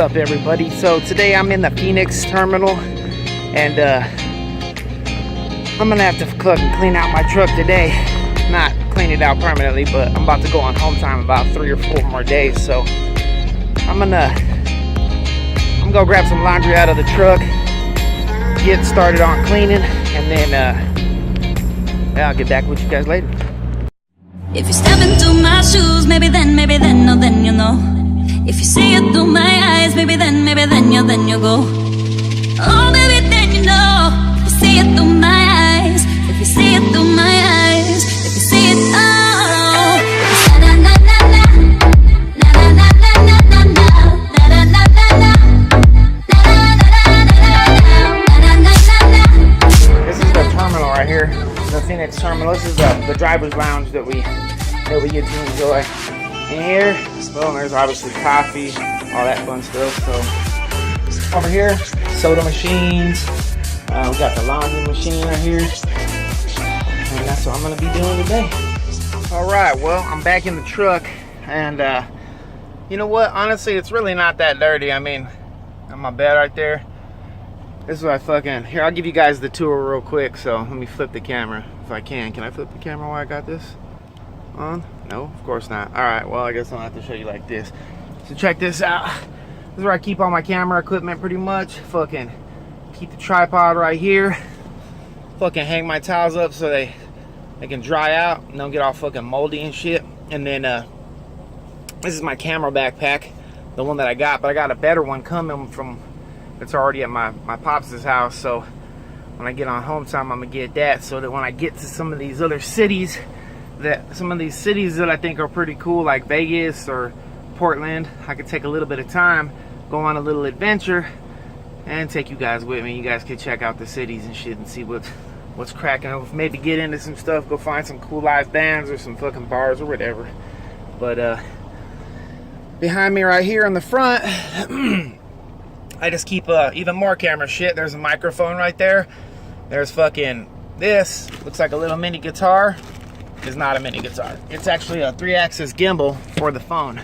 up, everybody? So today I'm in the Phoenix terminal, and I'm gonna have to clean out my truck today. Not clean it out permanently, but I'm about to go on home time about 3 or 4 more days. So I'm gonna go grab some laundry out of the truck, get started on cleaning, and then yeah, I'll get back with you guys later. If you step into my shoes, maybe then, no, then you know. If you see it through my eyes, maybe then you go. Oh, maybe then you know. If you see it through my eyes, if you see it through my eyes, if you see it, oh. Na na na na na na na na na na na na na na. This is the terminal right here, the Phoenix terminal. This is the driver's lounge that we get to enjoy. In here, well, there's obviously coffee, all that fun stuff. So over here, soda machines. We got the laundry machine right here, and that's what I'm gonna be doing today. All right, well, I'm back in the truck, and you know what? Honestly, it's really not that dirty. I mean, on my bed right there. This is what I fucking here. I'll give you guys the tour real quick. So let me flip the camera if I can. Can I flip the camera while I got this on? No, of course not. All right, well, I guess I'll have to show you like this. So check this out. This is where I keep all my camera equipment pretty much. Fucking keep the tripod right here. Fucking hang my towels up so they can dry out and don't get all fucking moldy and shit. And then this is my camera backpack, the one that I got, but I got a better one coming from, it's already at my pops' house. So when I get on home time, I'm gonna get that, so that when I get to some of these other cities, that I think are pretty cool, like Vegas or Portland, I could take a little bit of time, go on a little adventure, and take you guys with me. You guys can check out the cities and shit and see what's cracking. Maybe get into some stuff, go find some cool live bands or some fucking bars or whatever. But behind me right here on the front, I just keep even more camera shit. There's a microphone right there. There's fucking this. Looks like a little mini guitar. It's not a mini guitar. It's actually a 3-axis gimbal for the phone.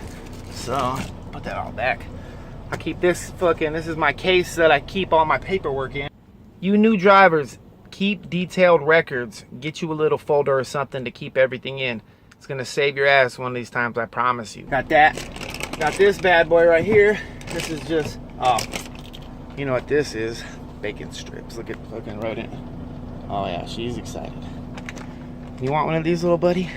So put that all back. I keep this this is my case that I keep all my paperwork in. You new drivers, keep detailed records. Get you a little folder or something to keep everything in. It's gonna save your ass one of these times, I promise you. Got that. Got this bad boy right here. This is just, oh, you know what this is? Bacon strips. Look at fucking rodent. Oh yeah, she's excited. You want one of these, little buddy?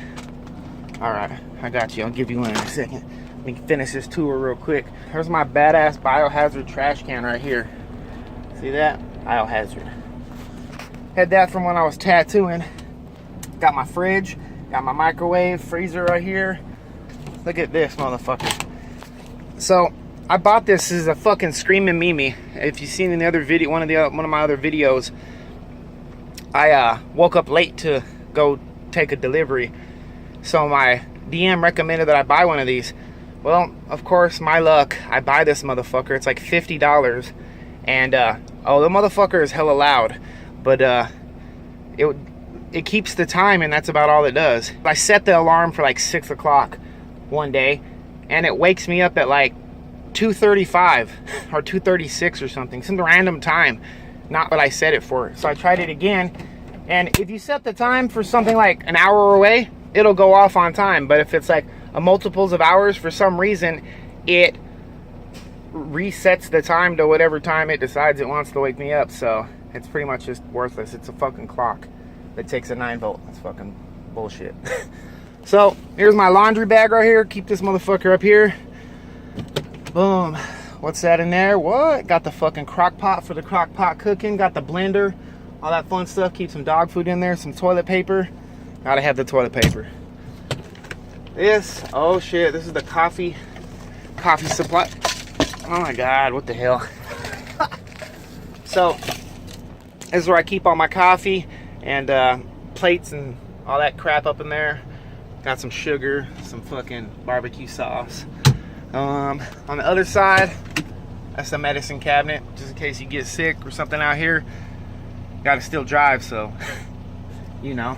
All right, I got you. I'll give you one in a second. Let me finish this tour real quick. Here's my badass biohazard trash can right here. See that? Biohazard. Had that from when I was tattooing. Got my fridge. Got my microwave, freezer right here. Look at this motherfucker. So I bought this as a fucking Screaming Mimi. If you've seen in the other video, one of my other videos, I woke up late to go take a delivery. So my DM recommended that I buy one of these. Well, of course, my luck, I buy this motherfucker. It's like $50, and oh, the motherfucker is hella loud, but it keeps the time, and that's about all it does. I set the alarm for like 6 o'clock one day, and it wakes me up at like 2:35 or 2:36 or something, some random time, not what I set it for. So I tried it again, and if you set the time for something like an hour away, it'll go off on time. But if it's like a multiples of hours, for some reason it resets the time to whatever time it decides it wants to wake me up. So it's pretty much just worthless. It's a fucking clock that takes a 9-volt. That's fucking bullshit. So here's my laundry bag right here. Keep this motherfucker up here. Boom. What's that in there? What? Got the fucking crock pot for the crock pot cooking. Got the blender. All that fun stuff. Keep some dog food in there. Some toilet paper. Gotta have the toilet paper. This, oh shit, this is the coffee supply. Oh my god, what the hell? So this is where I keep all my coffee and plates and all that crap up in there. Got some sugar, some fucking barbecue sauce. On the other side, that's the medicine cabinet, just in case you get sick or something out here. Gotta still drive, so you know.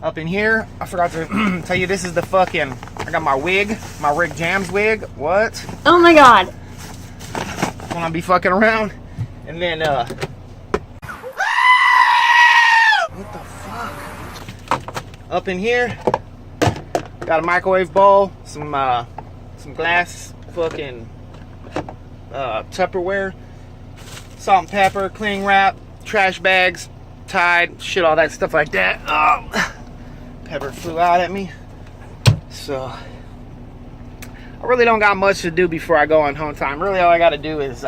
Up in here, I forgot to tell you, this is the fucking, I got my wig, my Rick Jams wig. What? Oh my god. when I'll be fucking around. And then, what the fuck? Up in here, got a microwave bowl, some glass fucking Tupperware, salt and pepper, cling wrap, trash bags, Tide, shit, all that stuff like that. Pepper flew out at me. So I really don't got much to do before I go on home time. Really, all I got to do is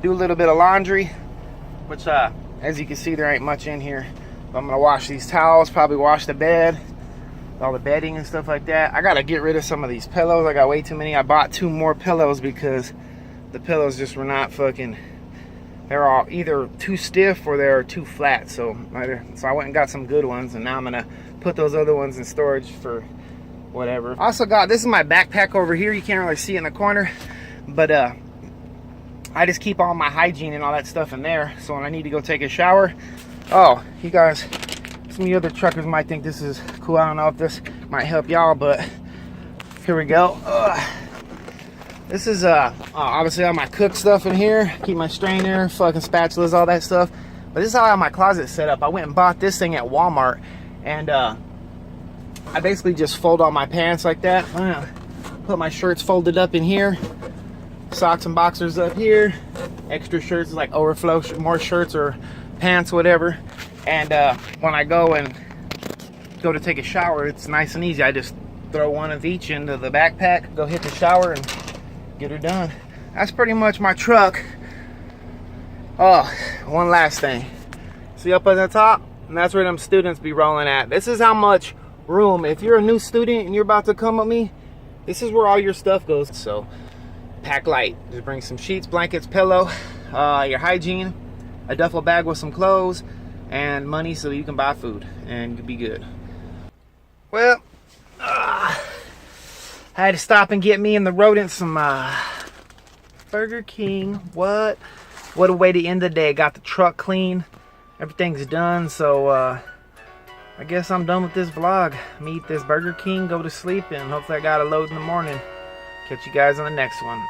do a little bit of laundry, which as you can see, there ain't much in here. But I'm gonna wash these towels, probably wash the bed, all the bedding and stuff like that. I gotta get rid of some of these pillows. I got way too many. I bought 2 more pillows because the pillows just were not fucking, they're all either too stiff or they're too flat. So I went and got some good ones, and now I'm gonna put those other ones in storage for whatever. I also got, this is my backpack over here. You can't really see it in the corner, but I just keep all my hygiene and all that stuff in there. So when I need to go take a shower, oh, you guys, some of you other truckers might think this is cool. I don't know if this might help y'all, but here we go. This is obviously all my cook stuff in here. Keep my strainer, fucking spatulas, all that stuff. But this is how I have my closet set up. I went and bought this thing at Walmart, and I basically just fold all my pants like that. Put my shirts folded up in here, socks and boxers up here, extra shirts like overflow, more shirts or pants, whatever. And when I go to take a shower, it's nice and easy. I just throw one of each into the backpack, go hit the shower, and get her done. That's pretty much my truck. Oh, one last thing. See up at the top? And that's where them students be rolling at. This is how much room, if you're a new student and you're about to come with me, this is where all your stuff goes. So pack light. Just bring some sheets, blankets, pillow, your hygiene, a duffel bag with some clothes, and money so you can buy food and you'll be good. Well, I had to stop and get me and the rodent some Burger King. What a way to end the day. Got the truck clean, everything's done. So I guess I'm done with this vlog. Me eat this Burger King, go to sleep, and hopefully I got a load in the morning. Catch you guys on the next one.